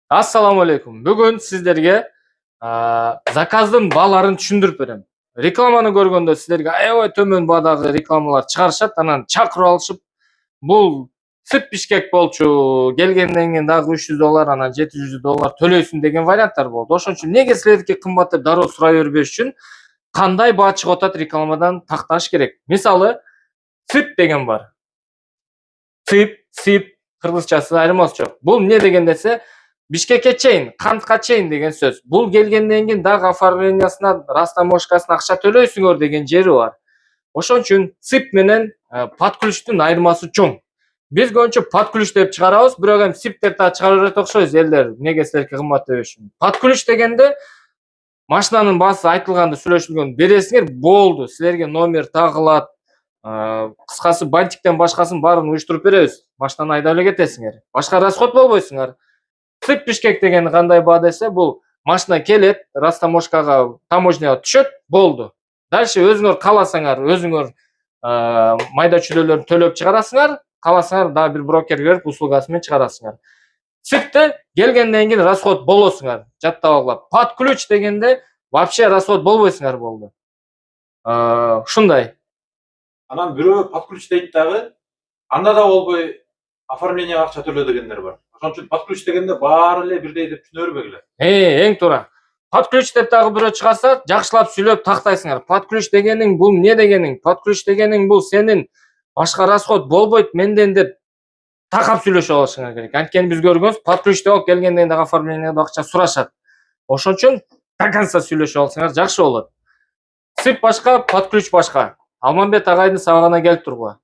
Assalamu алейкум. Бүгүн сиздерге заказдын бааларын түшүндүрүп берем. Рекламаны көргөндө сиздерге аябай төмөн баадагы рекламалар чыгарышат, анан чакырып алышып, бул сыт бишкек болчу, келгенден кийин дагы $300, анан $700 төлөйсүң деген варианттар болду. Ошон үчүн эмнеге силердики кымбат деп дароо сурай бербеш үчүн кандай баа чыгып атат рекламадан такташ керек. Мисалы, сыт деген бар. Сип, кыргызчасы айырмасы жок. Бул эмне деген десе, Бишкекке чейин, кантка чейин деген сөз. Бул келгенден кийин дагы оформлениясына, растаможкасына акча төлөйсүңөр деген жери бар. Ошон үчүн цип менен под ключтун айырмасы чоң. Биз көбүнчө под ключ деп чыгарабыз, бирок эми цип деп да чыгара берет окшойбуз элдер. Эмнеге силерге кымбат дебеш үчүн. Под ключ дегенде машинанын баасы айтылганды сүйлөшүлгөн бересиңер, болду. Силерге номер тагылат, кыскасы бантиктен башкасын баарын уюштуруп беребиз. Машинаны айдап эле кетесиңер. Башка расход болбойсуңар. Сыт бишкек деген кандай баа десе, бул машина келет, растаможкага, таможняга түшөт, болду. Дальше өзүңөр кааласаңар, өзүңөр майда чүйдөлөрүн төлөп чыгарасыңар, кааласаңар дагы бир брокерге берип услугасы менен чыгарасыңар. Ципте келгенден кийин расход болосуңар, жаттап алгыла. Под ключ дегенде вообще расход болбойсуңар, болду. Ушундай. Анан бирөө под ключ дейт дагы, анда да болбой оформленияга акча төлө дегендер бар. Ошон үчүн под ключ дегенде баары эле бирдей деп түшүнө бербегиле. Эң туура. Под ключ деп дагы бирөө чыгарса, жакшылап сүйлөп тактайсыңар. Под ключ дегениң бул эмне дегениң? Под ключ дегениң бул сенин башка расход болбойт менден деп такап сүйлөшүп алышыңар керек. Анткени биз көргөнбүз, под ключ деп келгенден дагы оформленияда акча сурашат. Ошон үчүн до конца сүйлөшүп алсаңар жакшы болот. Сип башка, под ключ башка. Алмамбет агайдын сабагына келип тургула.